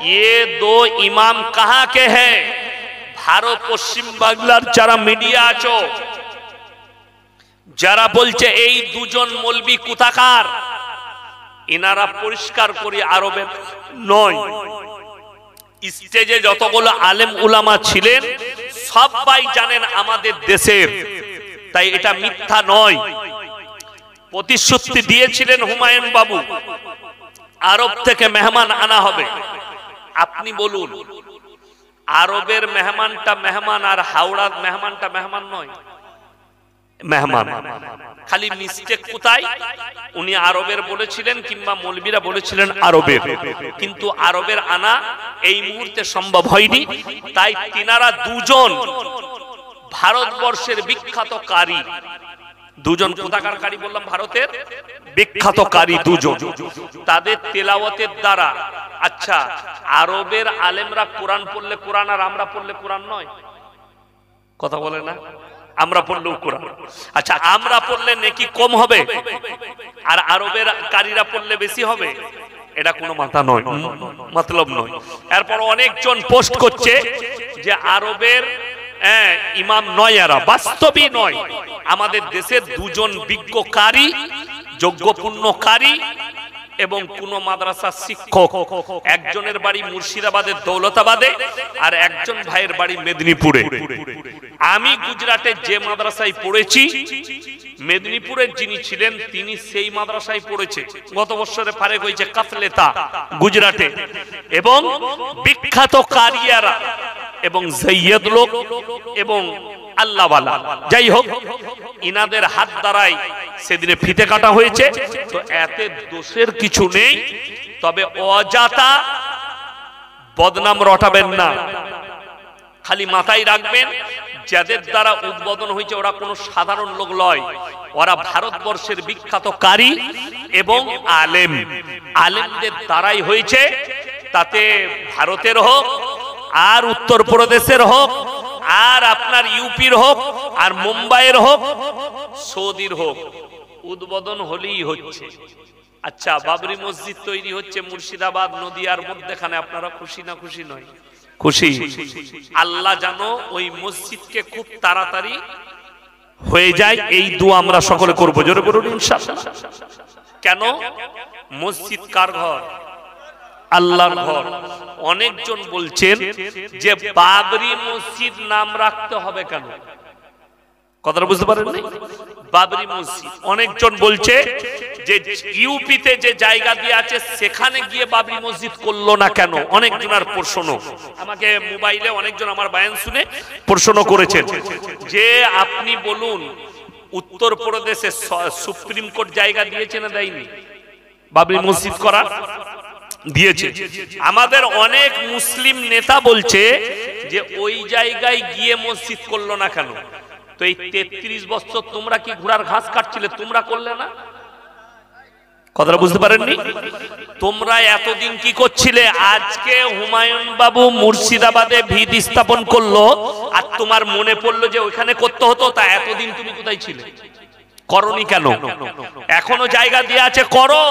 ये दो इमाम कहाँ के हैं? ভারত পশ্চিম বাংলার যারা মিডিয়া আছো, যারা বলছে এই দুজন মৌলবি কোথাকার, ইনারা পরিষ্কার করে আরবের নয়। স্টেজে যতগুলো আলেম উলামা ছিলেন সবাই জানেন আমাদের দেশের, তাই এটা মিথ্যা নয়। প্রতিশ্রুতি দিয়েছিলেন হুমায়ুন বাবু আরব থেকে মেহমান আনা হবে। আপনি বলুন, আরবের মেহমানটা মেহমান আর হাওড়ার মেহমানটা মেহমান নয়? মেহমান। খালি মিস্টেক কোথায়? উনি আরবের বলেছিলেন কিংবা মৌলবীরা বলেছিলেন আরবের, কিন্তু আরবের আনা এই মুহূর্তে সম্ভব হয়নি। তাই তিনারা দুজন ভারতবর্ষের বিখ্যাত কারি, দুজন কোথাকার কারি বললাম? ভারতের বিখ্যাত কারি দুজন। তাদের তেলাওয়াতের দ্বারা, আচ্ছা আরবের আলেমরা কোরআন পড়লে কোরআন আর আমরা পড়লে কোরআন নয়? কথা বলে না? আমরা পড়লেও কোরআন। আচ্ছা আমরা পড়লে নেকি কম হবে আর আরবের কারীরা পড়লে বেশি হবে? এটা কোনো মাথা নয়, মতলব নয়। এরপর অনেকজন পোস্ট করছে যে আরবের ইমাম নয়, এরা বাস্তবই নয়। আমাদের দেশের দুজন বিজ্ঞ কারি, যোগ্যপূর্ণ কারি এবং কোন মাদ্রাসার শিক্ষক, একজনের বাড়ি মুর্শিদাবাদের দৌলতাবাদে আর একজন ভাইয়ের বাড়ি মেদিনীপুরে। আমি গুজরাটে যে মাদ্রাসায় পড়েছি, মেদিনীপুরের যিনি ছিলেন তিনি সেই মাদ্রাসায় পড়েছে। গত বছরে ফারেক হয়েছে কাফলেতা গুজরাটে। এবং বিখ্যাত কারিয়ারা এবং সৈয়দ লোক এবং আল্লাহওয়ালা, যাই হোক ইনাদের হাত দ্বারাই সেদিনে ফিতে কাটা হয়েছে। তো এতে দোষের কিছু নেই, তবে অজাতা বদনাম রটাবেন না। খালি মাথায় রাখবেন, যাদের দ্বারা উদ্বোধন হয়েছে ওরা কোনো সাধারণ লোক নয়, ওরা ভারতবর্ষের বিখ্যাত কারি এবং আলেম। আলেমদের দ্বারাই হয়েছে। তাতে ভারতের হোক আর উত্তরপ্রদেশের হোক আর আপনার ইউপির হোক আর মুম্বাইয়ের হোক সৌদির হোক, উদ্বোধন হলেই হচ্ছে। আচ্ছা বাবরি মসজিদ তৈরি হচ্ছে মুর্শিদাবাদ নদিয়ার মধ্যখানে, আপনারা খুশি না খুশি নয়? খুশি। আল্লাহ জানো ওই মসজিদকে খুব তাড়াতাড়ি হয়ে যায়, এই দোয়া আমরা সকলে করবো। জোরে বলুন ইনশাআল্লাহ। কেন? মসজিদ কার ঘর? আল্লাহর ঘর। অনেকজন বলছেন যে বাবরি মসজিদ নাম রাখতে হবে কেন? কথাটা বুঝতে পারেন? বাবরি মসজিদ অনেকজন বলছে যে ইউপিতে যে জায়গা দিয়ে আছে সেখানে গিয়ে বাবরি মসজিদ করলো না কেন? অনেকজনের প্রশ্ন, আমাকে মোবাইলে অনেকজন আমার বয়ান শুনে প্রশ্ন করেছেন যে আপনি বলুন উত্তরপ্রদেশে সুপ্রিম কোর্ট জায়গা দিয়েছে না দেয়নি বাবরি মসজিদ করা? দিয়েছে। আমাদের অনেক মুসলিম নেতা বলছে যে ওই জায়গায় গিয়ে মসজিদ করলো না কেন? তো এই 33 বছর তোমরা কি ঘোড়ার ঘাস কাটছিলে, তোমরা করলে না? কথাটা বুঝতে পারেননি? তোমরা এতদিন কি করছিলে? আজকে হুমায়ুন বাবু মুর্শিদাবাদে ভিত স্থাপন করলো আর তোমার মনে পড়লো যে ওইখানে করতে হতো, তা এতদিন তুমি কোথায় ছিলে? করনি কেন? এখনো জায়গা দিয়ে আছে, করো।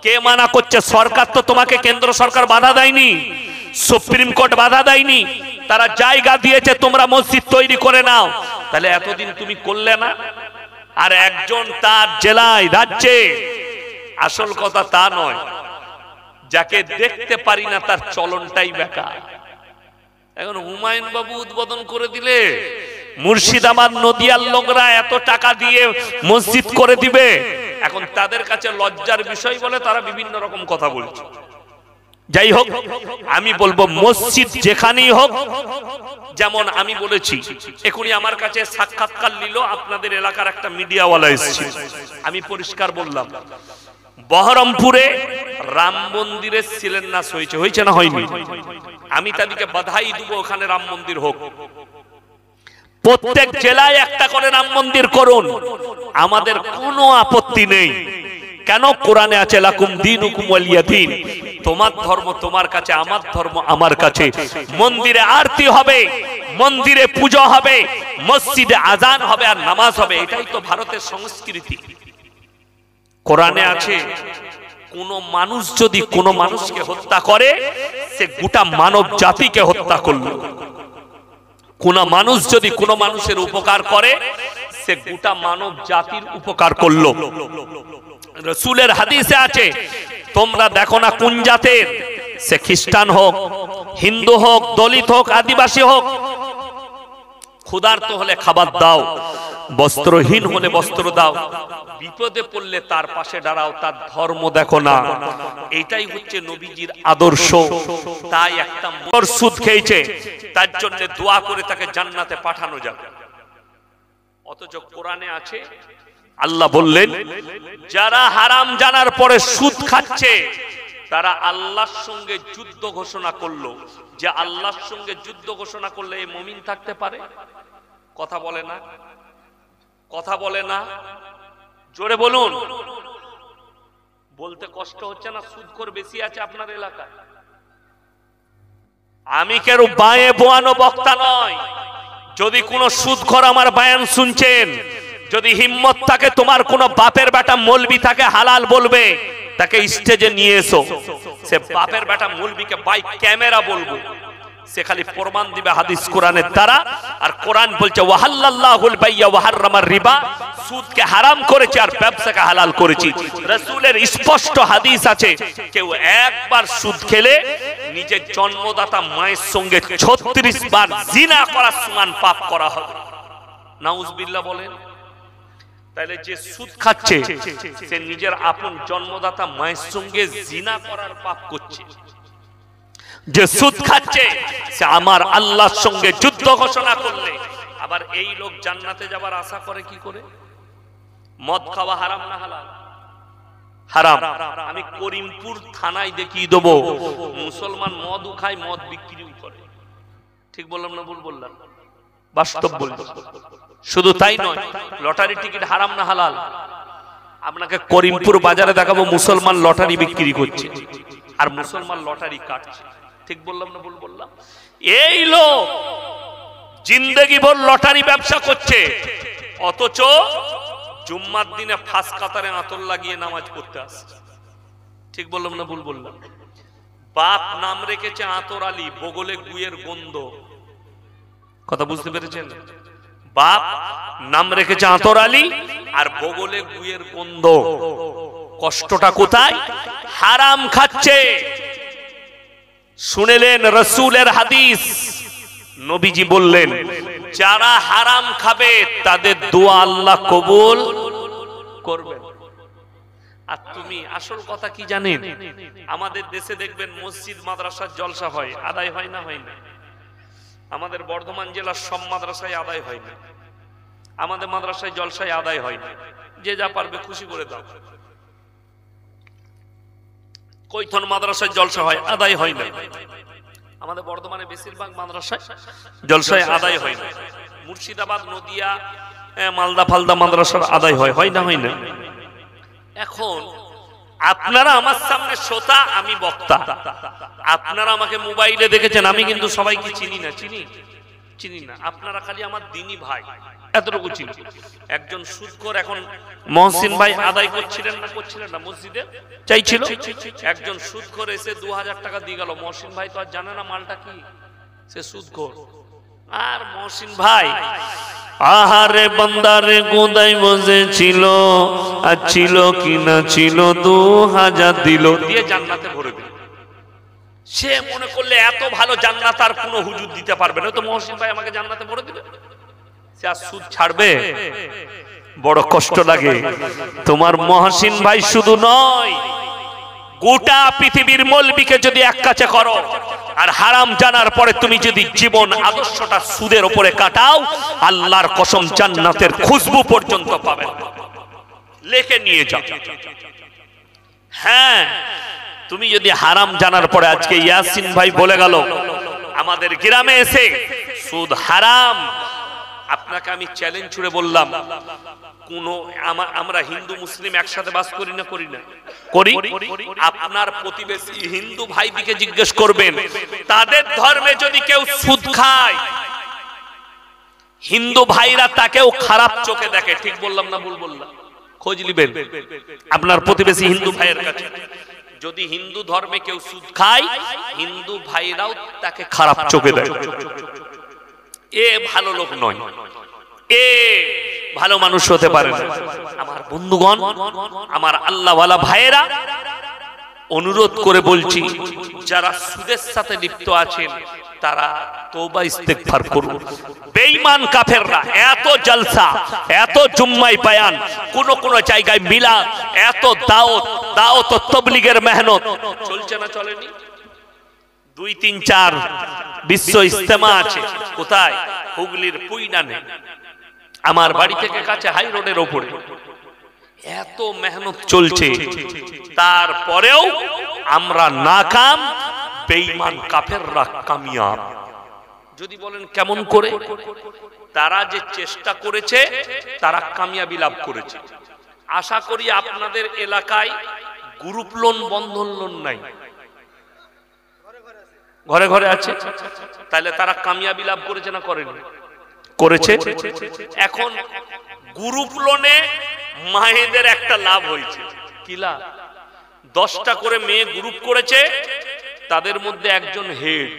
কে মানা করছে? সরকার তো তোমাকে, কেন্দ্র সরকার বাধা দেয়নি, সুপ্রিম কোর্ট বাধা দেয়নি, তারা জায়গা দিয়েছে, তোমরা মসজিদ তৈরি করে নাও। তাহলে এতদিন তুমি করলে না? আর একজন তার জেলায় রাজ্যে, আসল কথা তা নয়, যাকে দেখতে পারি না তার চলনটাই বেকার। এখন হুমায়ুন বাবু উদ্বোধন করে দিলে মুর্শিদাবাদ নদিয়ার লোকরা এত টাকা দিয়ে মসজিদ করে দিবে, এখন তাদের কাছে লজ্জার বিষয় বলে তারা বিভিন্ন রকম কথা বলছে। যাই হোক, আমি বলবো মসজিদ যেখানেই হোক, যেমন আমি বলেছি এখনই আমার কাছে সাক্ষাৎকার নিল আপনাদের এলাকার একটা মিডিয়াওয়ালা এসেছে, আমি পরিষ্কার বললাম বহরমপুরে রাম মন্দিরের শিলান্যাস হয়েছে, হয়েছে না হয়নি? আমি তাদেরকে বাধাই দেবো ওখানে রাম মন্দির হোক, প্রত্যেক জেলায় একটা করে রাম মন্দির করুন, আমাদের কোনো আপত্তি নেই। কেন? কোরআনে আছে লাকুম দীনুকুম ওয়ালিয়া দীন, তোমার ধর্ম তোমার কাছে, আমার ধর্ম আমার কাছে। মন্দিরে আরতি হবে, মন্দিরে পূজা হবে, মসজিদে আজান হবে আর নামাজ হবে, এটাই তো ভারতের সংস্কৃতি। কোরআনে আছে কোন মানুষ যদি কোন মানুষকে হত্যা করে সে গোটা মানব জাতিকে হত্যা করলো। কোন মানুষ যদি কোন মানুষের উপকার করে সে গোটা মানব জাতির উপকার করলো। রাসূলের হাদিসে আছে, তোমরা দেখো না কোন জাতের, সে খ্রিস্টান হোক, হিন্দু হোক, দলিত হোক, আদিবাসী হোক, ক্ষুধার্ত হলে খাবার দাও, বস্ত্রহীন হলে বস্ত্র দাও, বিপদে পড়লে তার পাশে দাঁড়াও, তার ধর্ম দেখো না। এটাই হচ্ছে নবীজির আদর্শ। তাই একটা মোর সুদ খেয়েছে তার জন্য দোয়া করে তাকে জান্নাতে পাঠানো যাবে। অথচ কোরআনে আছে, আল্লাহ বললেন যারা হারাম জানার পরে সুদ খাচ্ছে তারা আল্লাহর সঙ্গে যুদ্ধ ঘোষণা করলো। যে আল্লাহর সঙ্গে যুদ্ধ ঘোষণা করলে এই মুমিন থাকতে পারে? কথা বলে না, কথা বলে না, জোরে বলুন। বলতে কষ্ট হচ্ছে না? সুদখোর বেশি আছে আপনার এলাকায়। আমি কেউ বাঁয়ে বোয়ানো বক্তা নয়। যদি কোনো সুদখোর আমার বয়ান শুনছেন, যদি হিম্মত থাকে, তোমার কোনো বাপের বেটা মৌলবি থাকে হালাল বলবে, তাকে স্টেজে নিয়ে এসো। সে বাপের বেটা মৌলবিকে বাই ক্যামেরা বলবো, সে খালি প্রমাণ দিবে হাদিস কোরআনের দ্বারা। আর কোরআন বলছে ওয়াহাল্লাল্লাহুল বাইয়া ওয়া হারামার রিবা, সুদকে হারাম করেছে আর ব্যবসাকে হালাল করেছি। রাসূলের স্পষ্ট হাদিস আছে, কেউ একবার সুদ খেলে নিজের জন্মদাতা মায়ের সঙ্গে 36 বার জিনা করার সমান পাপ করা হবে। নাউজুবিল্লাহ বলেন। তাহলে যে সুদ খাচ্ছে সে নিজের আপন জন্মদাতা মায়ের সঙ্গে জিনা করার পাপ করছে। যে সুদ খাচ্ছে সে আমার আল্লাহর সঙ্গে যুদ্ধ ঘোষণা করলে। আবার এই লোক জান্নাতে যাবার আশা করে কি করে? মদ খাওয়া হারাম না হালাল? হারাম। আমি করিমপুর থানায় দেখিয়ে দেবো মুসলমান মদও খায়, মদ বিক্রিও করে। ঠিক বললাম না ভুল বললাম? বাস্তব বললাম। শুধু তাই নয়, লটারি টিকিট হারাম না হালাল? আপনাকে করিমপুর বাজারে দেখাবো মুসলমান লটারি বিক্রি করছে আর মুসলমান লটারি কাটছে। ঠিক বললাম না ভুল বললাম? এই লোক জিন্দেগি ভর লটারি ব্যবসা করছে, অথচ জুম্মার দিনে ফাঁস কাতারে আতর লাগিয়ে নামাজ পড়তে আসছে। ঠিক বললাম না ভুল বললাম? বাপ নাম রেখেছে আতর আলী, বগলে গুয়ের গন্ধ। কথা বুঝতে পেরেছেন? বাপ নাম রেখেছে আতর আলী আর বগলে গুয়ের গন্ধ। কষ্টটা কোথায়? হারাম খাচ্ছে। শুনেলেন রাসূলের হাদিস, নবীজি বললেন যারা হারাম খাবে তাদের দোয়া আল্লাহ কবুল করবেন। আর তুমি আসল কথা কি জানেন? আমাদের দেশে দেখবেন মসজিদ মাদ্রাসার জলসা হয়, আদায় হয় না? হয় না? আমাদের বর্ধমান জেলার সব মাদ্রাসায় আদায় হয় না। আমাদের মাদ্রাসায় জলসায় আদায় হয় না। যে যা পারবে খুশি করে দাও। কৈথন মাদ্রাসায় জলসা হয়, আদায় হয় না। আমাদের বর্ধমানে বেশিরভাগ মাদ্রাসায় জলসায় আদায় হয় না। মুর্শিদাবাদ, নদিয়া, মালদা ফালদা মাদ্রাসার আদায় হয়, হয় না? হয় না? এখন আপনারা আমার সামনে শ্রোতা, আমি বক্তা। আপনারা আমাকে মোবাইলে দেখেছেন, আমি কিন্তু সবাইকে চিনি না। চিনি না। আপনারা খালি আমার দিনী ভাই, এতটুকু চিনি। একজন সুদখোর এখন মহসিন ভাই আদায় করছিলেন না মসজিদে চাইছিল, একজন সুদখোর এসে 2000 টাকা দিয়ে গেল। মহসিন ভাই তো আর জানে না মালটা কি, সে সুদখোর। আর মহসিন ভাই আহারে বান্দারে গোদাই বসেছিল, আর ছিল কিনা ছিল 2000 দিল, দিয়ে জান্নাতে ভরে দিল। সে মনে করলে এত ভালো জান্নাত আর কোনো হুজুর দিতে পারবে না, তো মহসিন ভাই আমাকে জান্নাতে ভরে দিবে। সে আর সুদ ছাড়বে? বড় কষ্ট লাগে। তোমার মহসিন ভাই শুধু নয়, গোটা পৃথিবীর মৌলবীকে যদি এক কাছে করো আর হারাম জানার পরে তুমি যদি জীবন আদর্শটা সুদের উপরে কাটাও, আল্লাহর কসম জান্নাতের খুশবু পর্যন্ত পাবে। লেখে নিয়ে যাও। হ্যাঁ, তুমি যদি হারাম জানার পরে, আজকে ইয়াসিন ভাই বলে গেল আমাদের গ্রামে এসে সুদ হারাম। আপনাকে আমি চ্যালেঞ্জ ছুড়ে বললাম, আমরা হিন্দু মুসলিম একসাথে বাস করি না? করি না? করি। আপনার প্রতিবেশী হিন্দু ভাইদিকে জিজ্ঞেস করবেন, তাদের ধর্মে যদি কেউ সুদ খায়, হিন্দু ভাইরা তাকেও খারাপ চোখে দেখে। ঠিক বললাম না ভুল বললাম? খোঁজ নিবেন আপনার প্রতিবেশী হিন্দু ভাইয়ের কাছে। যদি হিন্দু ধর্মে কেউ সুদ খায়, হিন্দু ভাইরাও তাকে খারাপ চোখে দেয়, এ ভালো লোক নয়, এ ভালো মানুষ হতে পারে না। আমার বন্ধুগণ, আমার আল্লাহওয়ালা ভাইয়েরা, অনুরোধ করে বলছি, যারা সুদের সাথে লিপ্ত আছেন তারা তওবা ইস্তেগফার করুন। বেঈমান কাফেররা এত জলসা, এত জুম্মাই বয়ান, কোন জায়গায় মিলাদ, এত দাওয়াত ও তাবলীগের মেহনত চলছে না, চলেনি? 2, 3, 4 বিশ্ব ইজতেমা আছে। কোথায়? হুগলির পুইনানে, আমার বাড়ি থেকে কাছে, হাই রোডের ওপরে। এত মেহনত চলছে, তারপরেও আমরা নাকাম, বেঈমান কাফেররা কামিয়াব। যদি বলেন কেমন করে? তারা যে চেষ্টা করেছে তারা কামিয়াবি লাভ করেছে। আশা করি আপনাদের এলাকায় গ্রুপ লোন, বন্ধন লোন নাই, ঘরে ঘরে আছে। তাহলে তারা কামিয়াবি লাভ করেছে না করেনি? করেছে। এখন গ্রুপ লোনে মায়েদের একটা লাভ হয়েছে। কি লাভ? 10টা করে মেয়ে গ্রুপ করেছে, তাদের মধ্যে একজন হেড,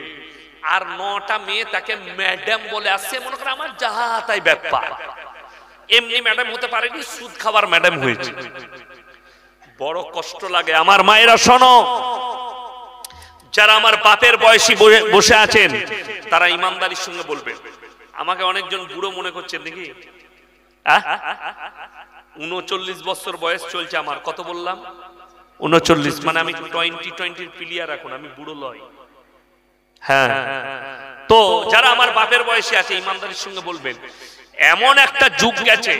আর 9টা মেয়ে তাকে ম্যাডাম বলে আসছে। মনে করে আমার যাহা তাই ব্যাপার, এমনি ম্যাডাম হতে পারেনি, সুদ খাবার ম্যাডাম হয়েছে। বড় কষ্ট লাগে। আমার মায়েরা শোনো, যারা আমার বাপের বয়সী বসে আছেন তারা ইমানদারির সঙ্গে বলবেন। আমাকে অনেকজন বুড়ো মনে করছেন নাকি? 39 বছর বয়স চলছে আমার। কত বললাম? 39। মানে আমি 20 প্লেয়ার এখন, আমি বুড়ো লয়। হ্যাঁ, তো যারা আমার বাপের বয়সে আছে ইমানদারির সঙ্গে বলবেন, এমন একটা যুগ গেছে,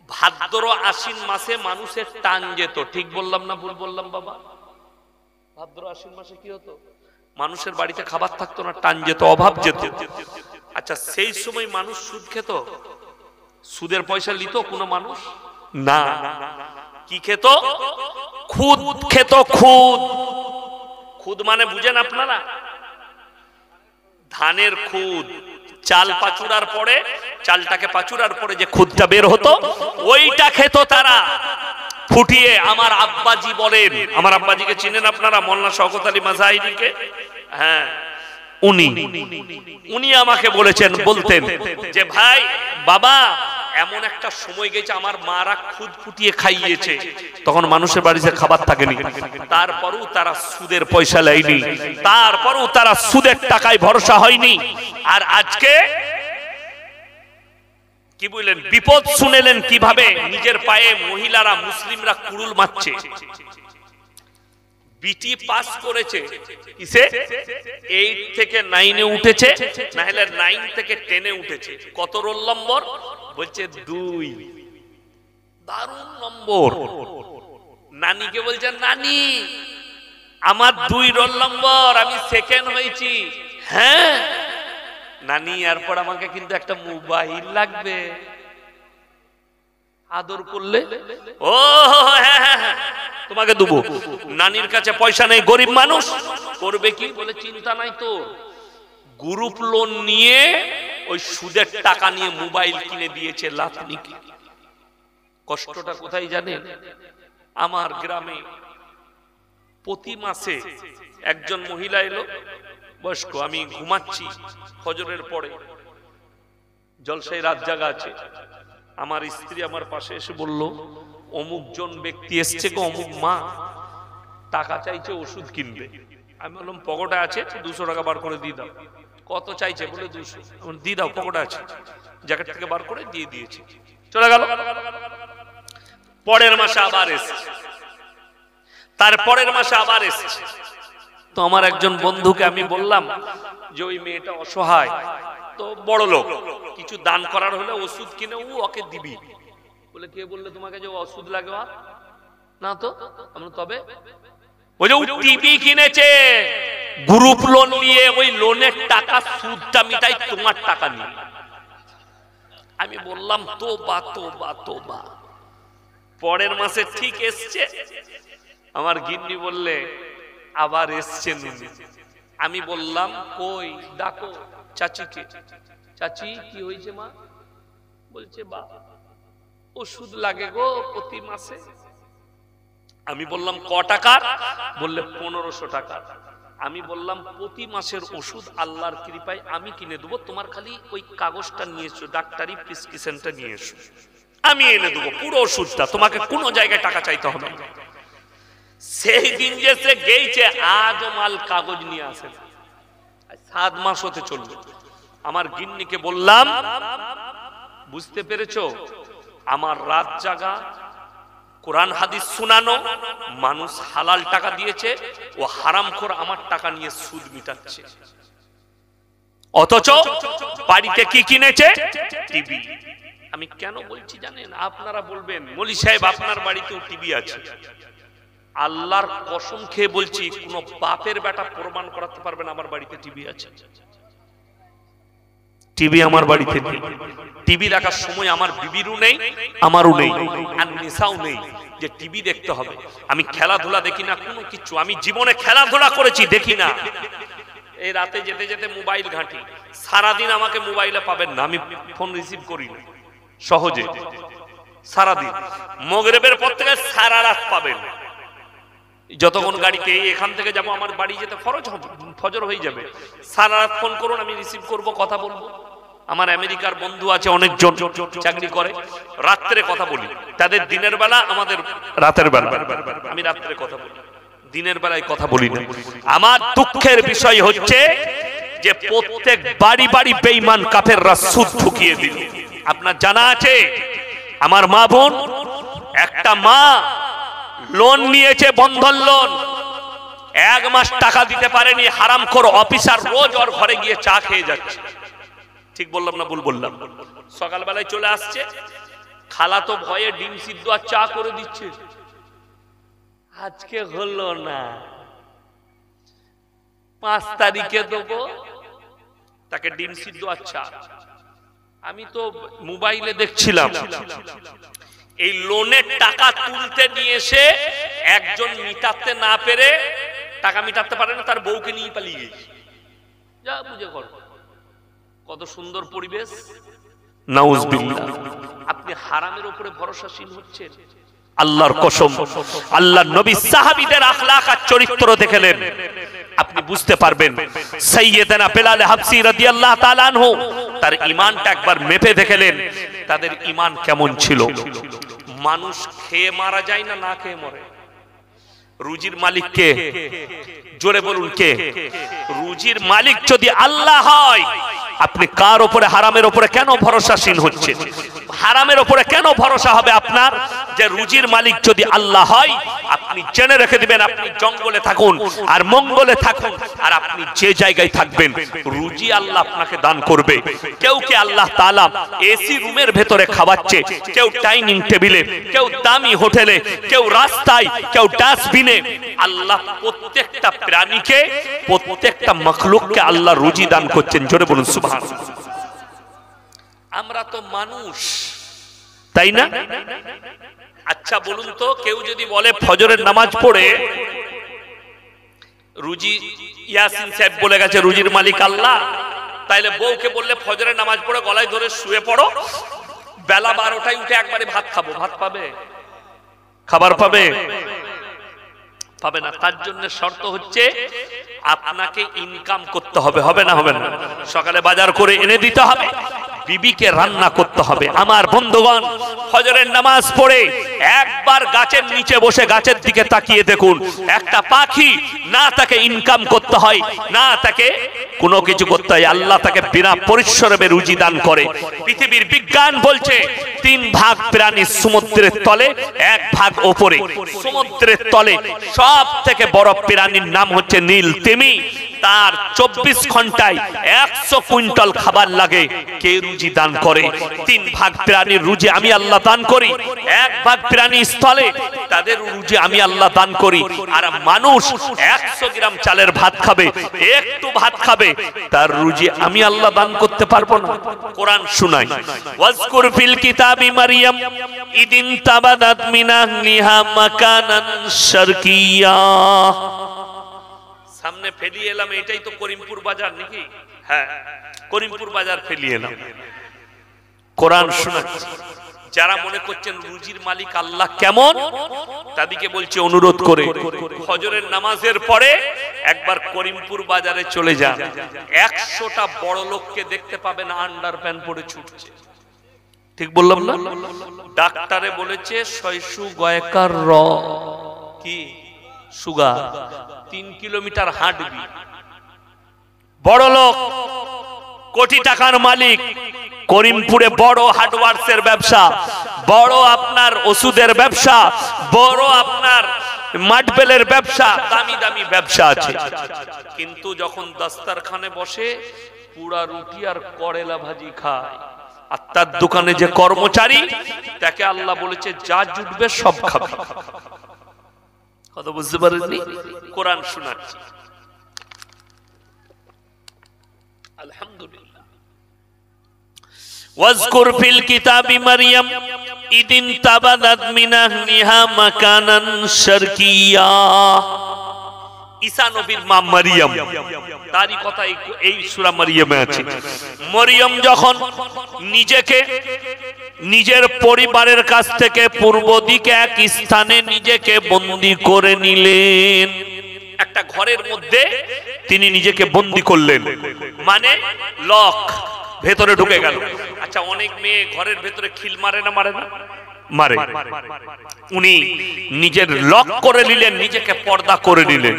ভাদ্র আশ্বিন মাসে মানুষের টান যেত। ঠিক বললাম না ভুল বললাম বাবা? ভাদ্র আশ্বিন মাসে কি হতো? মানুষের বাড়িতে খাবার থাকতো না, টান যেত, অভাব যেত। আচ্ছা, সেই সময় মানুষ সুদ খেত? সুদের পয়সা নিত কোনো মানুষ? না। কি খেত? খুদ খেত। খুদ। খুদ মানে বুঝেন আপনারা? ধানের খুদ। চাল পাচুরার পরে, চালটাকে পাচুরার পরে যে খুদটা বের হতো, ওইটা খেত তারা ফুটিয়ে। আমার আব্বাজি বলেন, আমার আব্বাজিকে চিনেন আপনারা? মোল্লা শওকত আলী মাজাহিরিকে। হ্যাঁ, উনি আমাকে বলতেন যে ভাই বাবা, এমন একটা সময় গেছে আমার মারা খুদ ফুটিয়ে খাইয়েছে, তখন মানুষের বাড়িতে খাবার থাকেনি, তারপরও তারা সুদের পয়সা নেয়নি, তারপরও তারা সুদের টাকায় ভরসা হয়নি। আর আজকে কি বললেন? বিপদ শুনেলেন কিভাবে নিজের পায়ে মহিলারা, মুসলিমরা কুড়ুল মারছে। বিটি পাস করেছে কিসে? 8 থেকে 9-এ উঠেছে, না হলে 9 থেকে 10-এ উঠেছে। কত রোল নম্বর? বলছে 2। দারুণ নম্বর। নানিকে বলছে, নানি আমার 2 রোল নম্বর, আমি সেকেন্ড হয়েছি। হ্যাঁ নানি, এরপর আমাকে কিন্তু একটা মোবাইল লাগবে। আদর করলে, ও হ্যাঁ হ্যাঁ হ্যাঁ তোমাকে দেবো। নানির কাছে পয়সা নেই, গরিব মানুষ, করবে কি? বলে চিন্তা নাই তো। গ্রুপ লোন নিয়ে ওই সুদের টাকা নিয়ে মোবাইল কিনে দিয়েছে। লাভ নাকি? কষ্টটা কোথায় জানেন? আমার গ্রামে প্রতি মাসে একজন মহিলা এলো, বয়স্ক, আমি ঘুমাচ্ছি ফজরের পরে, জলসায় রাত জাগা আছে। আমার স্ত্রী আমার পাশে এসে বলল, অমুক জন ব্যক্তি এসছে গো, অমুক মা টাকা চাইছে, ওষুধ কিনবে। আমি বললাম পকেটে আছে, 200 টাকা বার করে দিয়ে দাও। কত চাইছে? বলে 200। দিয়ে দাও, পকেটে আছে। জ্যাকেট থেকে বার করে দিয়ে দিয়েছি, চলে গেল। পরের মাসে আবার এসছে, তারপরের মাসে আবার এসছে। তো আমার একজন বন্ধুকে আমি বললাম যে ওই মেয়েটা অসহায়, তো বড় লোক, কিছু দান করার হলে ওষুধ কিনে ওকে দিবি। বলে কে বললে তোমাকে যে ওষুধ লাগে? না তো। তবে বলে টিভি কিনেছে গ্রুপ লোন নিয়ে, ওই লোনের টাকা সুদটা মিটাই তোমার টাকা নিয়ে। আমি বললাম তোবা তোবা তোবা। পরের মাসে ঠিক এসছে, আমার গিন্নি বললে আবার এসছেন উনি। আমি বললাম কই, ডাকো চাচিকে। চাচি কি হয়েছে মা? বলছে বা ওষুধ লাগে গো প্রতি মাসে। আমি বললাম ক টাকার? বললে 1500 টাকা। আমি বললাম প্রতি মাসের ওষুধ আল্লাহর কৃপায় আমি কিনে দেবো, তোমার খালি ওই কাগজটা নিয়ে এসো, ডাক্তারি প্রেসক্রিপশনটা নিয়ে এসো, আমি এনে দেবো পুরো ওষুধটা, তোমাকে কোনো জায়গায় টাকা চাইতে হবে না। সেই দিন যে সে গেইছে, আজও মাল কাগজ নিয়ে আসে। 7 মাস হতে চলল। আমার গিন্নিকে বললাম, বুঝতে পেরেছো, আমার রাত জাগা, কোরআন হাদিস শোনানো, মানুষ হালাল টাকা দিয়েছে, ও হারামখোর আমার টাকা নিয়ে সুদ মিটাচ্ছে। অথচ বাড়িতে কি কিনেছে? টিভি। আমি কেন বলছি জানেন? আপনারা বলবেন মৌলী সাহেব আপনার বাড়িতেও টিভি আছে। আল্লাহর কসম খেয়ে বলছি, কোন বাপের বেটা প্রমাণ করাতে পারবে না আমার বাড়িতে টিভি আছে। টিভি আমার বাড়িতে নেই। টিভি দেখার সময় আমার বিবিরও নেই, আমারও নেই, আর নেশাও নেই যে টিভি দেখতে হবে। আমি খেলাধুলা দেখি না, কোনো কিছু। আমি জীবনে খেলাধুলা করেছি দেখি না। এই রাতে যেতে যেতে মোবাইল ঘাঁটি, সারাদিন আমাকে মোবাইলে পাবেন না, আমি ফোন রিসিভ করি না সহজে। সারাদিন মাগরিবের পর থেকে সারা রাত পাবেন। যতক্ষণ গাড়িতে এখান থেকে যাব, আমার বাড়ি যেতে ফজর হয়ে যাবে, সারা রাত ফোন করুন, আমি রিসিভ করব, কথা বলবো। আমার আমেরিকার বন্ধু আছে, অনেকজন চাকরি করে, রাত্রে কথা বলি। তাদের দিনের বেলা, আমাদের রাতের বেলা। আমি রাত্রে কথা বলি, দিনের বেলায় কথা বলি না। আমার দুঃখের বিষয় হচ্ছে যে প্রত্যেক বাড়ি বাড়ি বেঈমান কাফেররা সুদ ঢুকিয়ে দিল। আপনার জানা আছে, আমার মা বোন, একটা মা লোন নিয়েছে, বন্ধন লোন, 1 মাস টাকা দিতে পারেনি। হারামখোর অফিসার রোজ ওর ঘরে গিয়ে চা খেয়ে যাচ্ছে। ঠিক বললাম না ভুল বললাম? সকালবেলায় চলে আসছে, খালা তো ভয়ে ডিম সিদ্ধ আর চা করে দিচ্ছে। আজকে হলো না, 5 তারিখে দেবো, তাকে ডিম সিদ্ধ আর চা। আমি তো মোবাইলে দেখছিলাম, এই লোনের টাকা তুলতে নিয়ে এসে একজন মিটাতে না পেরে, টাকা মিটাতে পারে না, তার বউকে নিয়ে পালিয়ে গেছে। যা বুঝে কর। কত সুন্দর পরিবেশ। নাউজুবিল্লাহ। আপনি হারামের উপরে ভরসাশীল হচ্ছেন। আল্লাহর কসম, আল্লাহর নবী সাহাবীদের আখলাক আর চরিত্র দেখলেন, আপনি বুঝতে পারবেন। সাইয়েদনা বেলাল হাবসি রাদিয়াল্লাহু তাআলা আনহু তার ঈমানটা একবার মেপে দেখলেন, তাদের ঈমান কেমন ছিল। মানুষ খেয়ে মারা যায় না, না খেয়ে মরে। রুজির মালিক কে? জোরে বলুন কে? রুজির মালিক যদি আল্লাহ হয়, আপনি কার উপরে, হারামের উপরে কেন ভরসাশীল হচ্ছেন? হারামের উপরে কেন ভরসা হবে আপনার? যে রুজির মালিক যদি আল্লাহ হয়, আপনি জেনে রেখে দিবেন, আপনি জঙ্গলে থাকুন আর মঙ্গলে থাকুন, আর আপনি যে জায়গায় থাকবেন, রুজি আল্লাহ আপনাকে দান করবে। কেউ কে আল্লাহ তাআলা এসি রুমের ভেতরে খাওয়াচ্ছে, কেউ ডাইনিং টেবিলে, কেউ দামি হোটেলে, কেউ রাস্তায়, কেউ ডাস্টবিনে। আল্লাহ প্রত্যেকটা প্রাণীকে, প্রত্যেকটা মখলুককে আল্লাহ রুজি দান করছেন। জোরে বলুন সুবহানাল্লাহ। আমরা তো মানুষ, তাই না? আচ্ছা বলুন তো, কেউ যদি বলে ফজরের নামাজ পড়ে, রুজি ইয়াসিন সাহেব বলে গেছে রুজির মালিক আল্লাহ, তাইলে বউকে বললে ফজরের নামাজ পড়ে গলায় ধরে শুয়ে পড়ো, বেলা 12টায় উঠে একবারে ভাত খাবো, ভাত পাবে? খাবার পাবে? পাবে না। তার জন্য শর্ত হচ্ছে আপনাকে ইনকাম করতে হবে। হবে না? হবে না। সকালে বাজার করে এনে দিতে হবে, বিবিকে রান্না করতে হবে। আমার বন্ধুগণ, ফজরের নামাজ পড়ে একবার গাছের নিচে বসে গাছের দিকে তাকিয়ে দেখুন, একটা পাখি না তাকে ইনকাম করতে হয়, না তাকে কোনো কিছু করতে হয়, আল্লাহ তাকে বিনা পরিশ্রমে রুজি দান করে। পৃথিবীর বিজ্ঞান বলছে 3 ভাগ প্রাণী সমুদ্রের তলে, 1 ভাগ ওপরে। সমুদ্রের তলে সব থেকে বড় প্রাণীর নাম হচ্ছে নীল তিমি। তার 24 ঘন্টায় 100 কুইন্টাল খাবার লাগে। কে রুজি দান করে? 3 ভাগ প্রাণীর রুজি আমি আল্লাহ দান করি, 1 ভাগ প্রাণী স্থলে, তাদের রুজি আমি আল্লাহ দান করি। আর মানুষ 100 গ্রাম চালের ভাত খাবে, একটু ভাত খাবে, তার রুজি আমি আল্লাহ দান করতে পারবো না। কোরআন শুনাই, ওয়াজকুর ফিল কিতাবি মারইয়াম ইদিন তাবাদাত মিন আহলিহা মাকানান শারকিয়া। সামনে ফেলিয়ে এলাম, এটাই তো করিমপুর বাজার নাকি? হ্যাঁ, করিমপুর বাজার ফেলিয়ে এলাম। কোরআন শোনাচ্ছি, যারা মনে করছেন রুজির মালিক আল্লাহ কেমন, তাদেরকে বলছে অনুরোধ করে ফজরের নামাজের পরে একবার করিমপুর বাজারে চলে যান। 100টা বড় লোককে দেখতে পাবেন আন্ডার প্যান্ট পরে ছুটছে। ঠিক বললাম না? ডাক্তারে বলেছে শৈশু গয়কার র কি সুগার, 3 কিলোমিটার হাঁটবি। বড় লোক, কোটি টাকার মালিক, করিমপুরে বড় হার্ডওয়ার্সের ব্যবসা, বড় আপনার ওষুধের ব্যবসা, বড় আপনার মাটবেলের ব্যবসা, দামি দামি ব্যবসা আছে। কিন্তু যখন দস্তারখানে বসে পুরা রুটি আর করেলা ভাজি খায়, আর তার দোকানে যে কর্মচারী, তাকে আল্লাহ বলেছে যা জুটবে সব খাবে। কথা বুঝতে পারেননি? কোরআন শোনাচ্ছি। আলহামদুলিল্লাহ। ওয়াজকুর ফিল কিতাবি মারইয়াম ইদিন তাবাদাত মিন আহলিহা মাকানান শারকিয়্যা। ঈসা নবীর মা মারইয়াম, তারই কথা এই সূরা মারইয়ামে আছে। মারইয়াম যখন নিজেকে নিজের পরিবারের কাছ থেকে পূর্ব দিকে এক স্থানে নিজেকে বন্দী করে নিলেন, একটা ঘরের মধ্যে তিনি নিজেকে বন্দী করলেন, মানে লক, ভেতরে ঢুকে গেল। আচ্ছা, অনেক মেয়ে ঘরের ভেতরে খিল মারে না? মারে না? মারে। উনি নিজের লক করে নিলেন, নিজেকে পর্দা করে নিলেন।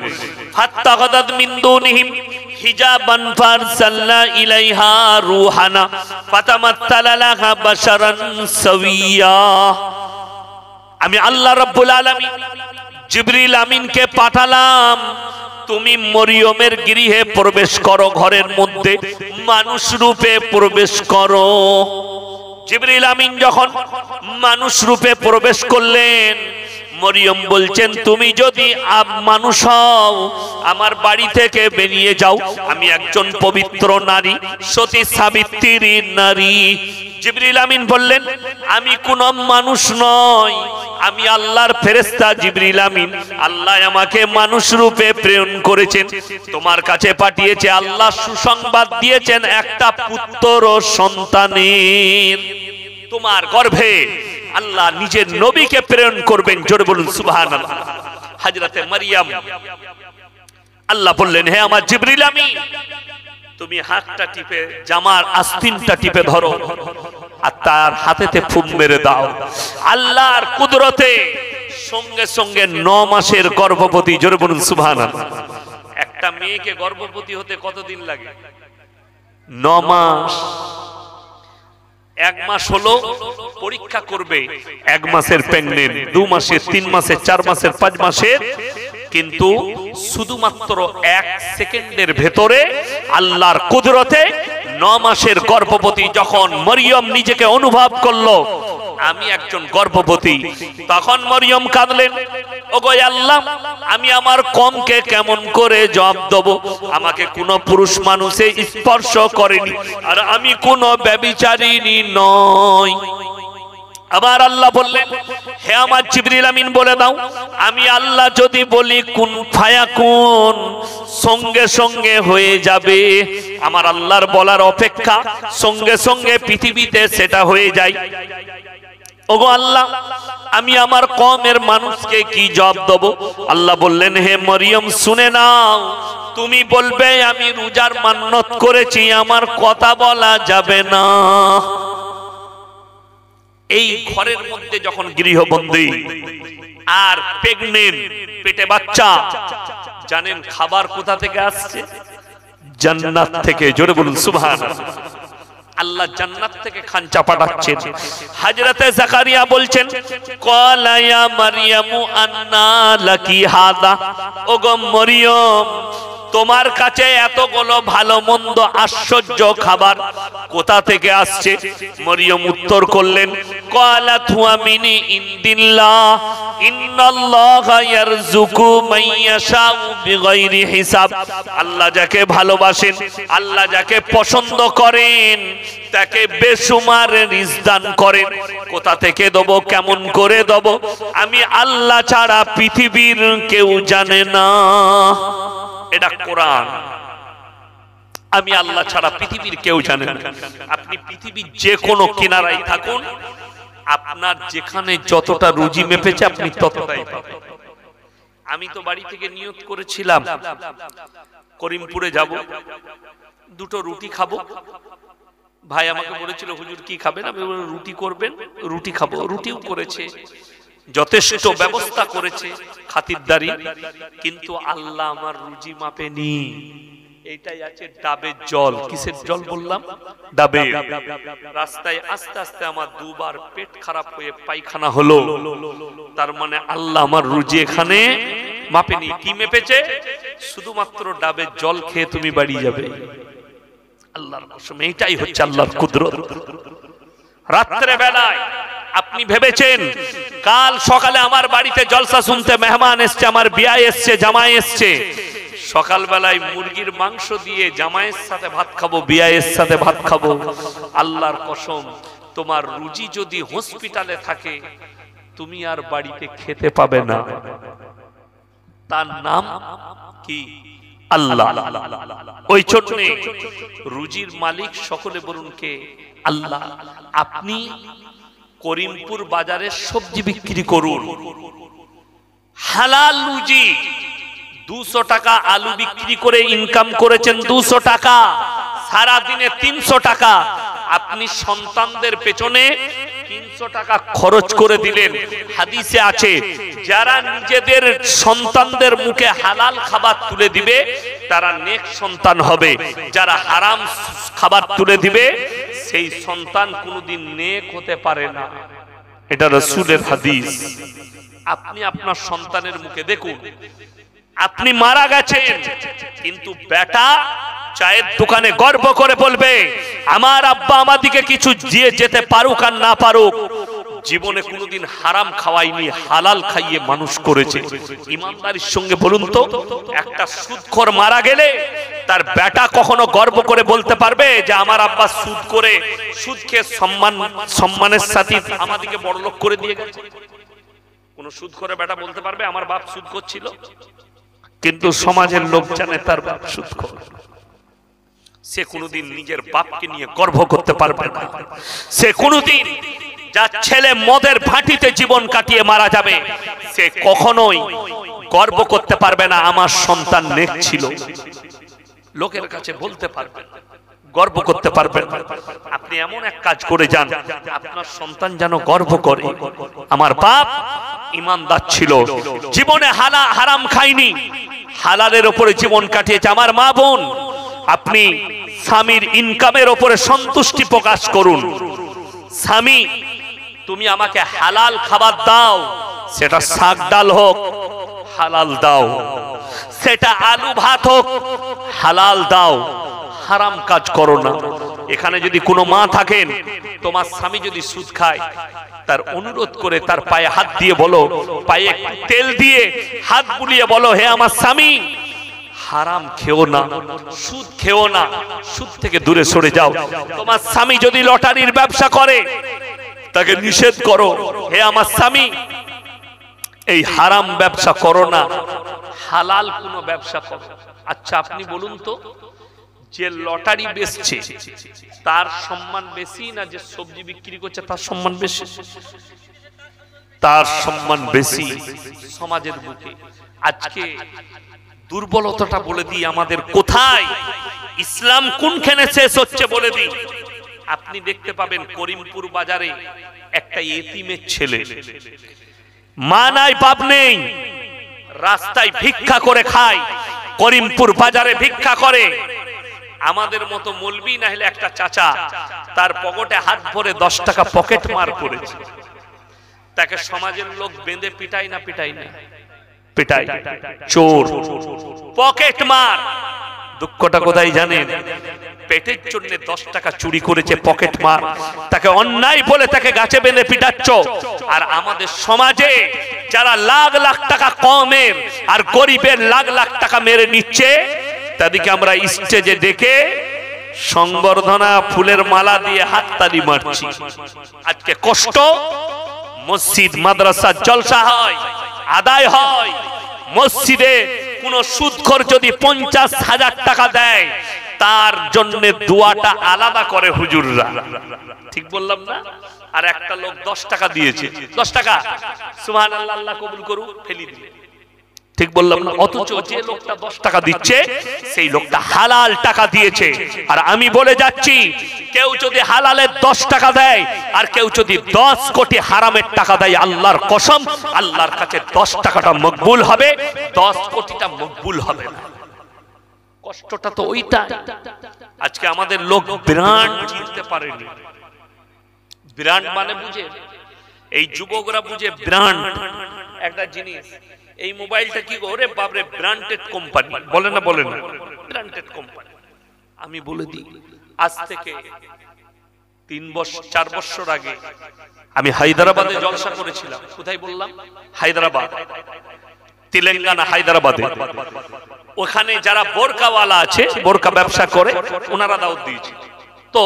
ফাত্তাগাদাত মিন দুনিহিম হিজাবান ফারসালনা ইলাইহা রূহানা ফাতামাত্তালা লাহা বাশারান সাওয়্যা। আমি আল্লাহ রাব্বুল আলামিন জিবরিল আমিনকে পাঠালাম, তুমি মরিয়মের গৃহে প্রবেশ করো, ঘরের মধ্যে মানুষ রূপে প্রবেশ করো। জিবরিল আমিন যখন মানুষ রূপে প্রবেশ করলেন, মরিয়ম বলছেন তুমি যদি মানুষ হও আমার বাড়ি থেকে বেরিয়ে যাও, আমি একজন পবিত্র নারী, সতী সাবিত্রীর নারী। জিবরিল আমিন বললেন আমি কোন মানুষ নই, আমি আল্লাহর ফেরেশতা জিবরিল আমিন। আল্লাহ আমাকে মানুষ রূপে প্রেরণ করেছেন, তোমার কাছে পাঠিয়েছে। আল্লাহ সুসংবাদ দিয়েছেন একটা পুত্র সন্তানের, তোমার গর্ভে আল্লাহ নিজের নবীকে প্রেরণ করবেন। জোরে বলুন সুবহানাল্লাহ। হযরতে মারইয়াম, আল্লাহ বললেন হে আমার জিবরিল আমিন, তুমি হাতটা টিপে জামার আস্তিনটা টিপে ধরো আর তার হাতেতে ফুঁক মেরে দাও। আল্লাহর কুদরতে সঙ্গে সঙ্গে 9 মাসের গর্ভবতী। জোরে বলুন সুবহানাল্লাহ। একটা মেয়েকে গর্ভবতী হতে কতদিন লাগে? 9 মাস। 1 মাস হলো পরীক্ষা করবে, 1 মাসের প্রেগন্যান্ট, 2 মাসের, 3 মাসের, 4 মাসের, 5 মাসের। কিন্তু শুধুমাত্র 1 সেকেন্ডের ভেতরে আল্লাহর কুদরতে 9 মাসের গর্ভবতী যখন মরিয়ম নিজেকে অনুভব করলো আমি একজন গর্ভবতী, তখন মরিয়ম কাঁদলেন, ওগো আল্লাহ আমি আমার কমকে কেমন করে জবাব দেব? আমাকে কোন পুরুষ মানুষে স্পর্শ করেনি, আর আমি কোন ব্যভিচারিণী নই। আবার আল্লাহ বললেন হে আমার জিবরিল আমিন বলে দাও, আমি আল্লাহ যদি বলি কুন ফায়াকুন, সঙ্গে সঙ্গে হয়ে যাবে। আমার আল্লাহর বলার অপেক্ষা সঙ্গে সঙ্গে পৃথিবীতে সেটা হয়ে যায়। ওগো আল্লাহ আমি আমার কওমের মানুষকে কি জবাব দেব? আল্লাহ বললেন হে মরিয়ম শুনে নাও, তুমি বলবে আমি রোজার মান্নত করেছি, আমার কথা বলা যাবে না। এই ঘরের মধ্যে যখন গৃহবন্দী আর প্রেগন্যান্ট, পেটে বাচ্চা, জানেন খাবার কোথা থেকে আসছে? জান্নাত থেকে। জোরে বলুন সুবহানাল্লাহ। আল্লাহ জান্নাত থেকে খানচা পাঠাচ্ছেন। হযরতে জাকারিয়া বলছেন ক্বালা ইয়া মারইয়ামু আন্না লাকি হাদা, ওগো মরিয়ম তোমার কাছে এতগুলো ভালো মন্দ আশ্চর্য খাবার কোথা থেকে আসছে? মরিয়ম উত্তর করলেন ক্বালাত হুয়া মিন ইনদিল্লাহ ইন্নাল্লাহা ইয়ারযুকু মান ইয়াশাউ বিগাইরি হিসাব। আল্লাহ যাকে ভালোবাসেন, আল্লাহ যাকে পছন্দ করেন তাকে বেশুমার রিজক দান করেন। কোথা থেকে দেব, কেমন করে দেব, আমি আল্লাহ ছাড়া পৃথিবীর কেউ জানে না। এটা কোরআন। আমি আল্লাহ ছাড়া পৃথিবীর কেউ জানে না। আপনি পৃথিবীর যে কোনো কিনারায় থাকুন, আপনার যেখানে যতটা রুজি মেপেছে আপনি ততটাই পাবেন। আমি তো বাড়ি থেকে নিয়ত করেছিলাম করিমপুরে যাব, দুটো রুটি খাবো। ভাই আমাকে বলেছিল হুজুর কি খাবেন, আমি বললাম রুটি করবেন, রুটি খাবো। রুটিও করেছে, যথেষ্ট ব্যবস্থা করেছে খাতিরদারি, কিন্তু আল্লাহ আমার রুজি মাপেনি। এইটাই আছে ডাবের জল। কিসের জল বললাম? ডাবে। রাস্তায় আস্তে আস্তে আমার দুবার পেট খারাপ হয়ে পায়খানা হলো, তার মানে আল্লাহ আমার রুজি এখানে মাপেনি। কি মেপেছে? শুধুমাত্র ডাবের জল খেয়ে তুমি বাড়ি যাবে। আল্লাহর কসম, এইটাই হচ্ছে আল্লাহর কুদরত। রাত্রে বেলায় আপনি ভেবেছেন কাল সকালে আমার বাড়িতে জলসা শুনতে মেহমান এসছে, আমার বিয়ে এসছে, জামাই এসছে, সকাল বেলায় মুরগির মাংস দিয়ে জামাইয়ের সাথে ভাত খাবো, বিয়ের সাথে ভাত খাবো। আল্লাহর কসম, তোমার রুজি যদি হসপিটালে থাকে তুমি আর বাড়িতে খেতে পাবে না। তার নাম কি? আল্লাহ। ওই ছোট রুজির মালিক সকলে বলুন কে? আল্লাহ। আপনি করিমপুর বাজারে সবজি বিক্রি করুন, হালাল রুজি। 200 টাকা আলু বিক্রি করে ইনকাম করেছেন 200 টাকা, সারা দিনে 300 টাকা। আপনি সন্তানদের পেছনে 300 টাকা খরচ করে দিলেন। হাদিসে আছে যারা নিজেদের সন্তানদের মুখে হালাল খাবার তুলে দিবে তারা নেক সন্তান হবে, যারা হারাম খাবার তুলে দিবে সেই সন্তান কোনোদিন নেক হতে পারে না। এটা রাসূলের হাদিস। আপনি আপনার সন্তানের মুখে দেখুন, আপনি মারা গেছেন কিন্তু বেটা চায়ের দোকানে গর্ব করে বলবে আমার আব্বা আমাদিকে কিছু দিয়ে যেতে পারুক আর না পারুক, জীবনে কোনোদিন হারাম খাওয়াইনি, হালাল খাইয়ে মানুষ করেছে। ইমানদারির সঙ্গে বলুন তো, একটা সুদখোর মারা গেলে তার বেটা কখনো গর্ব করে বলতে পারবে যে আমার আব্বা সুদ করে, সুদ খেয়ে সম্মানের সাথে আমাদিকে বড়লোক করে দিয়ে গেছে? কোন সুদ করে বেটা বলতে পারবে আমার বাপ সুদ করছিল? কিন্তু সমাজের লোক জানে তার বাপ সুদ করে। সে কোনোদিন নিজের বাপকে নিয়ে গর্ব করতে পারবে না। সে কোনোদিন, যার ছেলে মদের ভাটিতে জীবন কাটিয়ে মারা যাবে, সে কখনোই গর্ব করতে পারবে না আমার সন্তান নেক ছিল। লোকের কাছে বলতে পারবে না, গর্ব করতে পারবেন। আপনি এমন এক কাজ করে যান আপনার সন্তান যেন গর্ব করে আমার বাপ ইমানদার ছিল, জীবনে হারাম খায়নি, হালালের উপরে জীবন কাটিয়েছে। আমার মা বোন, আপনি স্বামীর ইনকামের উপরে সন্তুষ্টি প্রকাশ করুন। স্বামী তুমি আমাকে হালাল খাবার দাও, সেটা শাক ডাল হোক হালাল দাও, সেটা আলু ভাত হোক হালাল দাও, হারাম কাজ করো না। এখানে যদি কোনো মা থাকেন, তোমার স্বামী যদি সুদ খায়, তার অনুরোধ করে তার পায়ে হাত দিয়ে বলো, পায়ে তেল দিয়ে হাত বুলিয়ে বলো, হে আমার স্বামী হারাম খেও না, সুদ খেও না, সুদ থেকে দূরে সরে যাও। তোমার স্বামী যদি লটারির ব্যবসা করে তাকে নিষেধ করো, হে আমার স্বামী এই হারাম ব্যবসা করো না, হালাল কোনো ব্যবসা করো। আচ্ছা আপনি বলুন তো, যে লটারি বেচছে তার সম্মান বেশি না যে সবজি বিক্রি করছে তার সম্মান বেশি? তার সম্মান বেশি সমাজের বুকে। আজকে দুর্বলতাটা বলে দিই আমাদের কোথায়, ইসলাম কোনখানে শেষ হচ্ছে বলে দিই। আপনি দেখতে পাবেন করিমপুর বাজারে একটা এতিমের ছেলে, মা নাই বাপ নেই, রাস্তায় ভিক্ষা করে খায়, করিমপুর বাজারে ভিক্ষা করে। আমাদের মতো মলবি না হলে একটা চাচা তার পকেটে হাত ভরে 10 টাকা পকেট মার করেছে, তাকে সমাজের লোক বেঁধে পিটাই না? পিটাই না? পিটাই। চোর, পকেট মার। দুঃখটা কোথায় জানেন? পেটের জন্য 10 টাকা চুরি করেছে, পকেট মার। তাকে অন্যায় বলে তাকে গাছে বেঁধে পিটাচ্ছ। আর আমাদের সমাজে যারা লাখ লাখ টাকা কমের আর গরিবের লাখ লাখ টাকা মেরে নিচ্ছে, তাদেরকে আমরা স্টেজে ডেকে সংবর্ধনা ফুলের মালা দিয়ে হাততালি মারছি। আজকে কষ্ট, মসজিদ মাদ্রাসা জলসা হয়, আদায় হয়, মসজিদে কোন সুদখোর যদি 50,000 টাকা দেয়, তার জন্য দোয়াটা আলাদা করে হুজুররা, ঠিক বললাম না? আর একটা লোক 10 টাকা দিয়েছে, 10 টাকা সুবহানাল্লাহ আল্লাহ কবুল করুক, ফেলি দিলে, ঠিক বললাম না? অথচ যে লোকটা 10 টাকা দিচ্ছে সেই লোকটা হালাল টাকা দিয়েছে। আর আমি বলে যাচ্ছি, কেউ যদি হালালের 10 টাকা দেয় আর কেউ যদি 10 কোটি হারামের টাকা দেয়, আল্লাহর কসম আল্লাহর কাছে 10 টাকাটা মকবুল হবে, 10 কোটিটা মকবুল হবে না। কষ্টটা তো ওইটা। আজকে আমাদের লোক ব্র্যান্ড চিনতে পারেনি। ব্র্যান্ড মানে বুঝে, এই যুবকরা বুঝে ব্র্যান্ড একটা জিনিস। এই মোবাইলটা কি গো, ওরে বাপরে ব্র্যান্ডেড কোম্পানি, বলে না বলে না, ব্র্যান্ডেড কোম্পানি। আমি বলে দিই, আজ থেকে 4 বছর আগে আমি হায়দ্রাবাদে জলসা করেছিলাম। কোথায় বললাম? হায়দ্রাবাদ, তেলেঙ্গানা, হায়দ্রাবাদে। ওখানে যারা বোরকাওয়ালা আছে, বোরকা ব্যবসা করে, ওনারা দাওয়াত দিয়েছে। তো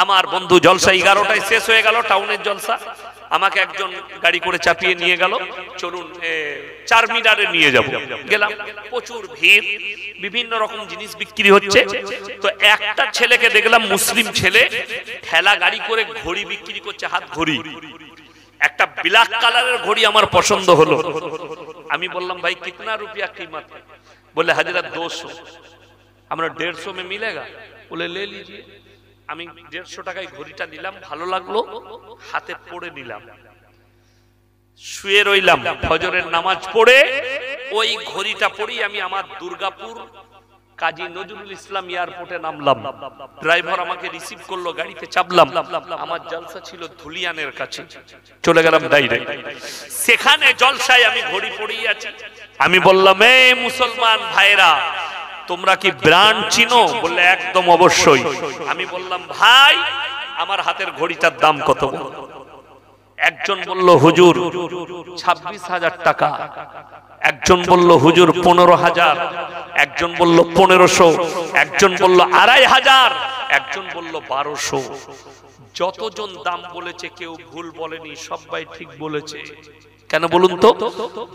আমার বন্ধু জলসা 11টায় শেষ হয়ে গেল, টাউনের জলসা। আমাকে একজন গাড়ি করে চাপিয়ে নিয়ে গেল, চলুন চারমিনারে নিয়ে যাব। গেলাম, প্রচুর ভিড়, বিভিন্ন রকম জিনিস বিক্রি হচ্ছে। তো একটা ছেলেকে দেখলাম, মুসলিম ছেলে, ঠেলা গাড়ি করে ঘড়ি বিক্রি করছে, হাত ঘড়ি। একটা ব্ল্যাক কালারের ঘড়ি আমার পছন্দ হলো। আমি বললাম, ভাই কিতনা রুপিয়া कीमत? बोले हजरत 200। আমরা 150 में मिलेगा? बोले ले लीजिए। আমি 150 টাকায় ঘড়িটা নিলাম, ভালো লাগলো, হাতে পড়ে নিলাম, শুয়ে রইলাম। ফজরের নামাজ পড়ে ওই ঘড়িটা পড়ি আমি আমার দুর্গাপুর কাজী নজরুল ইসলাম এয়ারপোর্টে নামলাম। ড্রাইভার আমাকে রিসিভ করলো, গাড়িতে চাপলাম। আমার জলসা ছিল ধুলিয়ানের কাছে, চলে গেলাম ডাইরেক্ট সেখানে। জলসায় আমি ঘড়ি পড়েই আছি। আমি বললাম, এ মুসলমান ভাইরা, তোমরা কি ব্র্যান্ড চিনো? বললে একদম অবশ্যই। আমি বললাম, ভাই আমার হাতের ঘড়িটার দাম কত? একজন বলল, হুজুর 26,000 টাকা। একজন বলল, হুজুর 15,000। একজন বলল 1500। একজন বলল 2500। একজন বলল 1200। যতজন দাম বলেছে কেউ ভুল বলেনি, সবাই ঠিক বলেছে। কেন বলুন তো?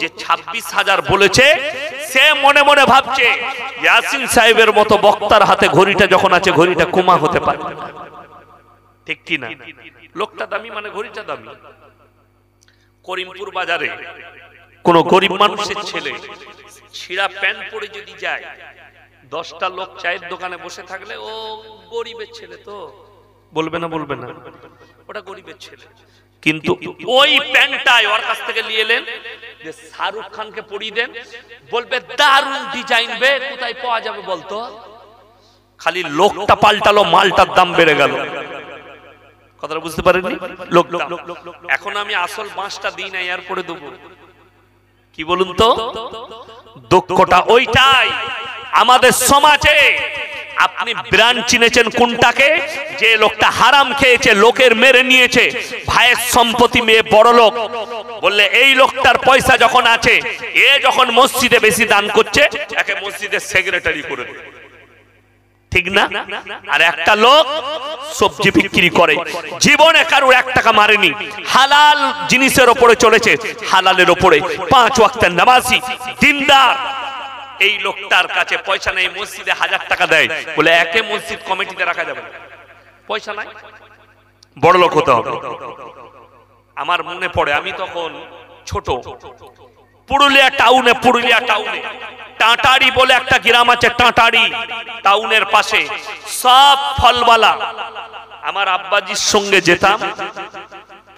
যে 26,000 বলেছে সে মনে মনে ভাবছে ইয়াসিন সাহেবের মতো বক্তার হাতে ঘড়িটা যখন আছে, ঘড়িটা কুমা হতে পারে, ঠিক কি না? লোকটা দামি মানে ঘড়িটা দামি। করিমপুর বাজারে কোন গরিব মানুষের ছেলে ছিঁড়া প্যান্ট পরে যদি যায়, 10টা লোক চায়ের দোকানে বসে থাকলে, ও গরিবের ছেলে, তো বলবে না? বলবে না? ওটা গরিবের ছেলে। কিন্তু ওই প্যান্টটাই ওর কাছ থেকে নিয়ে এলেন, যে শাহরুখ খানকে পরিয়ে দেন, বলবে দারুণ ডিজাইন বে, কোথায় পাওয়া যাবে বলতো? খালি লোকটা পাল্টালো, মালটার দাম বেড়ে গেল। কথাটা বুঝতে পারেননি? লোক এখন আমি আসল বাঁশটা দিই না, এয়ারপোর্টে দেবো। কি বলুন তো? দুঃখটা ওইটাই আমাদের সমাজে। আপনি ব্র্যান্ড চিনেছেন কোনটাকে? যে লোকটা হারাম খেয়েছে, লোকের মেরে নিয়েছে, ভাইয়ের সম্পত্তি মেয়ে বড় লোক, বললে এই লোকটার পয়সা যখন আছে, এ যখন মসজিদে বেশি দান করছে, একে মসজিদের সেক্রেটারি করে দেবে, ঠিক না? আর একটা লোক সবজি বিক্রি করে, জীবনে কারোর 1 টাকা মারেনি, হালাল জিনিসের উপরে চলেছে, হালালের উপরে 5 ওয়াক্তের নামাজি, দিনদার। এই লোকটার কাছে পয়সা নেই, মসজিদে 1000 টাকা দেয়, বলে একে মসজিদ কমিটিতে রাখা যাবে, পয়সা নাই, বড় লোক হতে হবে। আমার মনে পড়ে, আমি তখন ছোট, পুরুলিয়া টাউনে টাটারি বলে একটা গ্রাম আছে, টাটারি টাউনের পাশে, সব ফলওয়ালা। আমার আব্বাজির সঙ্গে যেতাম,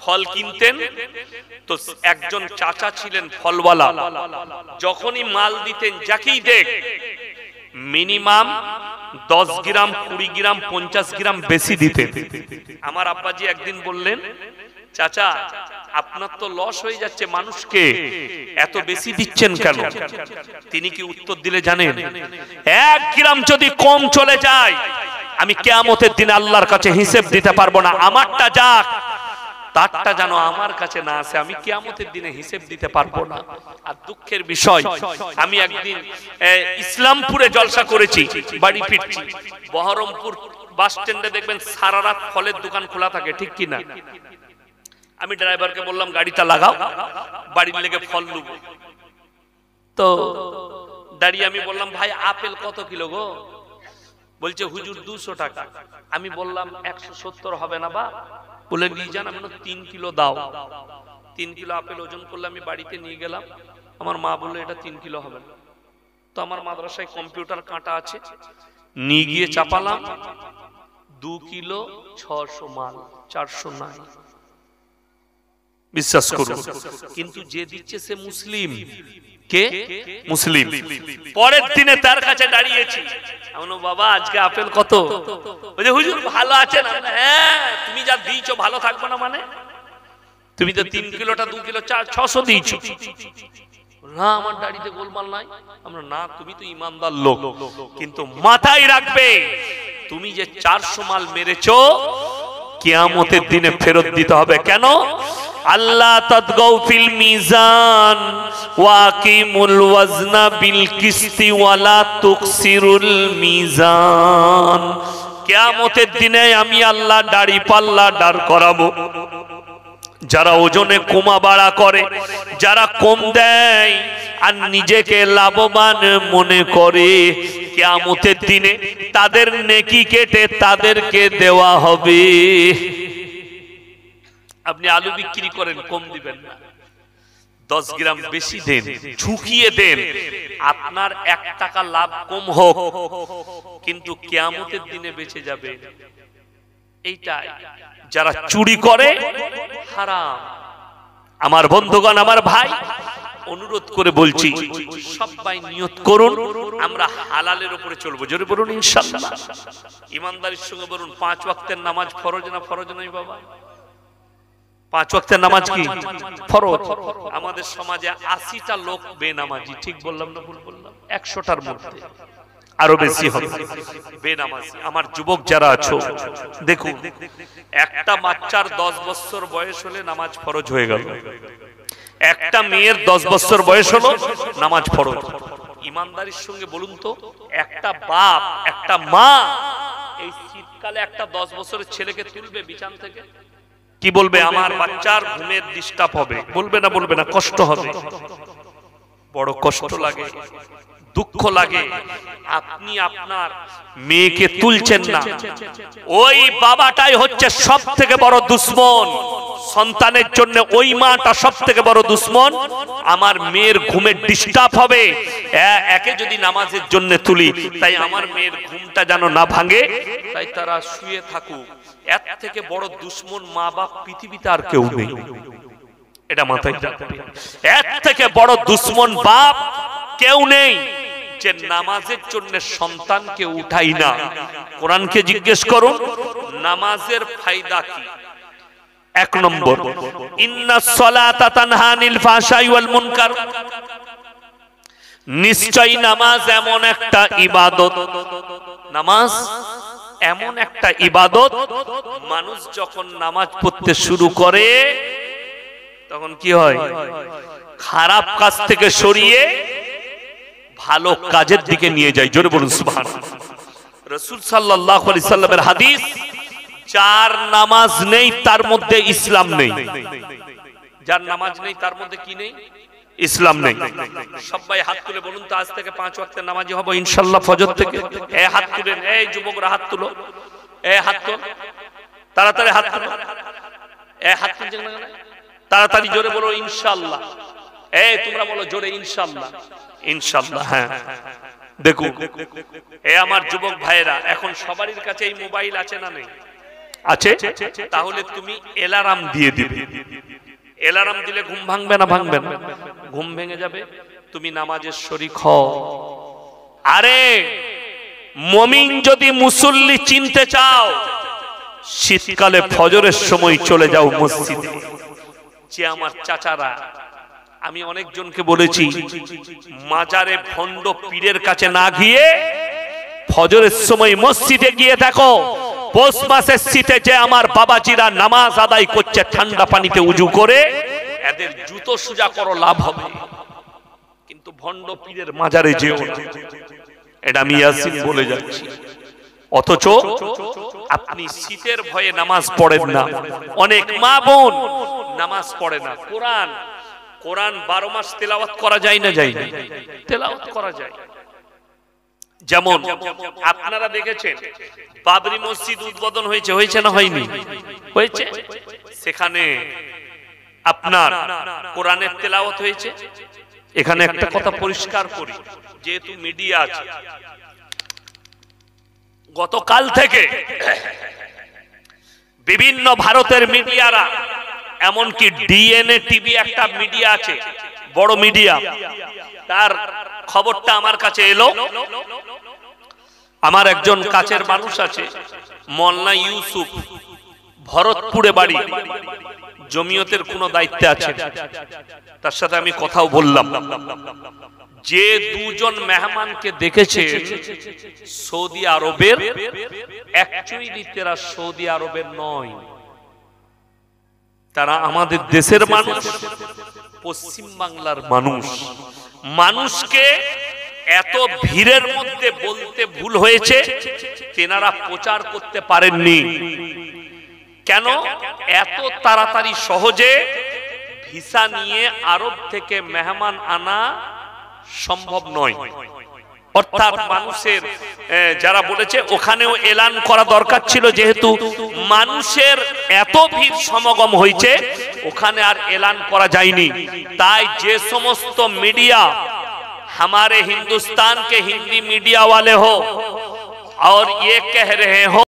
ফল কিনতেন। তো একজন চাচা ছিলেন ফলওয়ালা, যখনই মাল দিতেন যাকেই দেখ, মিনিমাম 10 গ্রাম, 20 গ্রাম, 50 গ্রাম বেশি দিতেন। আমার আব্বাজি একদিন বললেন, চাচা আপনার তো লস হয়ে যাচ্ছে, মানুষকে এত বেশি দিচ্ছেন কেন? তিনি কি উত্তর দিলে জানেন? 1 গ্রাম যদি কম চলে যায়, আমি কিয়ামতের দিনে আল্লাহর কাছে হিসেব দিতে পারবো না। আমারটা যাক, তারটা যেন আমার কাছে না আসে, আমি কিয়ামতের দিনে হিসেব দিতে পারবো না। আর দুঃখের বিষয়, আমি একদিন ইসলামপুরে জলসা করেছি, বাড়ি ফিরছি, বহরমপুর বাস স্ট্যান্ডে দেখবেন সারা রাত ফলের দোকান খোলা থাকে, ঠিক কি না? আমি ড্রাইভারকে বললাম, গাড়িটা লাগাও, বাড়ির লেগে ফল নেব। তো দাঁড়িয়ে আমি বললাম, ভাই আপেল কত কিলো গো? বলছে হুজুর 200 টাকা। আমি বললাম 170 হবে না বা? বলে নিয়ে যান। আমি 3 কিলো দাও। 3 কিলো আপেল ওজন করলে আমি বাড়িতে নিয়ে গেলাম। আমার মা বললো এটা 3 কিলো হবে না। তো আমার মাদ্রাসায় কম্পিউটার কাঁটা আছে, নিয়ে গিয়ে চাপালাম, 2 কিলো 600 মাল, 400 নাই। বিশ্বাস করুন। কিন্তু যে দিচ্ছে সে মুসলিম। কে? মুসলিম। পরের দিনে তার কাছে দাঁড়িয়েছি, আমি বাবা আজকে আপেল কত? বলছে হুজুর ভালো আছে না? হ্যাঁ, তুমি যা দিয়েছো ভালো থাকবে না মানে? তুমি তো 3 কিলোটা 2 কিলো 600 দিয়েছো। না আমার দাড়িতে গোলমাল নাই। আমরা না, তুমি তো ইমানদার লোক, কিন্তু মাথায় রাখবে তুমি যে 400 মাল মেরেছো কিয়ামতের দিনে ফেরত দিতে হবে। কেন? আল্লাহ তাতগাউ ফিল মিজান ওয়া আকিমুল ওয়াজনা বিল কিসতি ওয়া লা তুকসিরুল মিজান। কিয়ামতের দিনে আমি আল্লাহ দাড়ি পাল্লা দাঁড় করাবো। যারা ওজনে কমা বাড়া করে, যারা কম দেয় আর নিজেকে লাভবান মনে করে, কিয়ামতের দিনে তাদের নেকি কেটে তাদেরকে দেওয়া হবে। আপনি আলু বিক্রি করেন, কম দিবেন না, 10 গ্রাম বেশি দেন, ঝুঁকিয়ে দেন, আপনার 1 টাকা লাভ কম হোক, কিন্তু কিয়ামতের দিনে বেঁচে যাবে। এইটাই যারা চুরি করে হারাম। আমার বন্ধুগণ, আমার ভাই, অনুরোধ করে বলছি সবাই নিয়ত করুন আমরা হালালের উপরে চলবো। জোরে বলুন ইনশাআল্লাহ। ইমানদারির সঙ্গে বলুন 5 ওয়াক্তের নামাজ ফরজ না? ফরজ নয় বাবা। 5 ওয়াক্তের নামাজ কি ফরজ? আমাদের সমাজে 80টা লোক বেনামাজি। ঠিক বললাম না ভুল বললাম? 100টার মধ্যে আরো বেশি হবে বেনামাজি। আমার যুবক যারা আছো দেখুন, একটা বাচ্চার 10 বছর বয়স হলে নামাজ ফরজ হয়ে গেল, একটা মেয়ের 10 বছর বয়স হলো নামাজ ফরজ। ইমানদারির সঙ্গে বলুন তো, একটা বাপ একটা মা এই শীতকালে একটা 10 বছরের ছেলেকে তুলবে বিছানা থেকে? কি বলবে? আমার বাচ্চার ঘুমের ডিস্টার্ব হবে। বলবে না? বলবে না? কষ্ট হবে, বড় কষ্ট লাগে, দুঃখ লাগে। আপনি আপনার মেয়েকে তুলছেন না, ওই বাবাটাই হচ্ছে সব থেকে বড় দুশ্মন সন্তানের জন্য। ওই মাটা সব থেকে বড় দুশ্মন। আমার মেয়ের ঘুমের ডিস্টার্ব হবে, একে যদি নামাজের জন্য তুলি, তাই আমার মেয়ের ঘুমটা যেন না ভাঙে, তাই তারা শুয়ে থাকুক। এর থেকে বড় দুশ্মন মা বাপ পৃথিবীতে আর কেউ নেই। এটা মাথায় রাখবে। এর থেকে বড় দুশ্মন বাপ কেউ নেই যে নামাজের জন্য সন্তানকে উঠাই না। কোরআনকে জিজ্ঞেস করুন নামাজের ফায়দা কি। 1 নম্বর, ইন্নাস সালাতা তানহা আনিল ফাহশাই ওয়াল মুনকার। নিশ্চয়ই নামাজ এমন একটা ইবাদত, নামাজ এমন একটা ইবাদত, মানুষ যখন নামাজ পড়তে শুরু করে তখন কি হয়? খারাপ কাজ থেকে সরিয়ে ভালো কাজের দিকে নিয়ে যায়। জোরে বলুন সুবহানাল্লাহ। রাসূল সাল্লাল্লাহু আলাইহি সাল্লামের হাদিস, যার নামাজ নেই তার মধ্যে ইসলাম নেই। যার নামাজ নেই তার মধ্যে কি নেই? ইসলাম নেই। সবাই হাত তুলে বলুন তো, আজ থেকে 5 ওয়াক্তের নামাজি হব ইনশাআল্লাহ ফজর থেকে। এই হাত তুলেন, এই যুবকরা হাত তুলো, এই হাত তুল, তাড়াতাড়ি হাত তুলো, এই হাত তুলছেন না কেন? তাড়াতাড়ি জোরে বলো ইনশাআল্লাহ। এই তোমরা বলো জোরে ইনশাআল্লাহ। ইনশাআল্লাহ। হ্যাঁ দেখুন, এই আমার যুবক ভাইয়েরা, এখন সবারই কাছে এই মোবাইল আছে না নেই? আছে। তাহলে তুমি অ্যালার্ম দিয়ে দিবে। অ্যালার্ম দিলে ঘুম ভাঙবে না? ভাঙবে না? ঘুম ভেঙে যাবে, তুমি নামাজের শরীক হও। আরে মুমিন যদি মুসল্লি চিনতে চাও, শীতকালে ফজরের সময় চলে যাও মসজিদে। যে আমার চাচারা, আমি অনেকজনকে বলেছি, মাজারে ভণ্ড পীরের কাছে না গিয়ে ফজরের সময় মসজিদে গিয়ে দেখো পৌষ মাসের শীতে যে আমার বাবাজিরা নামাজ আদায় করছে ঠান্ডা পানিতে উজু করে, এদের জুতো সোজা করো, লাভ হবে। কিন্তু ভণ্ড পীরের মাজারে যেও না। এটা আমি ইয়াসিন বলে যাচ্ছি। অথচ আপনি শীতের ভয়ে নামাজ পড়েন না। অনেক মা বোন নামাজ পড়ে না। কোরআন 12 মাস তেলাওয়াত করা যায় না? যায় না? তেলাওয়াত করা যায়। যেমন আপনারা দেখেছেন বাবরি মসজিদ উদ্বোধন হয়েছে, হয়েছে না হয়নি? হয়েছে। সেখানে আপনার কোরআনের তেলাওয়াত হয়েছে। এখানে একটা কথা পরিষ্কার করি, যেহেতু মিডিয়া আছে, গতকাল থেকে বিভিন্ন ভারতের মিডিয়ারা, এমনকি ডিএনএ টিভি একটা মিডিয়া আছে, বড় মিডিয়া, তার খবরটা আমার কাছে এলো। আমার একজন কাছের মানুষ আছে, মোল্লা ইউসুফ, ভরতপুরে বাড়ি, জমিয়তের কোনো দায়িত্বে আছে, তার সাথে আমি কথাও বললাম। যে দুজন মেহমানকে দেখেছে সৌদি আরবের, অ্যাকচুয়ালি তারা সৌদি আরবের নয়, তারা আমাদের দেশের মানুষ, পশ্চিম বাংলার মানুষ। মানুষকে এত ভিড়ের মধ্যে বলতে ভুল হয়েছে, তেনারা প্রচার করতে পারেননি। কেন? এত তাড়াতাড়ি সহজে ভিসা নিয়ে আরব থেকে মেহমান আনা সম্ভব নয়। অর্থাৎ মানুষের যারা বলেছে ওখানেও এলান করা দরকার ছিল, যেহেতু মানুষের এত ভিড় সমাগম হয়েছে, ওখানে আর এলান করা যায়নি। তাই যে সমস্ত মিডিয়া हमारे हिंदुस्तान के हिंदी मीडिया वाले हो और ये कह रहे हो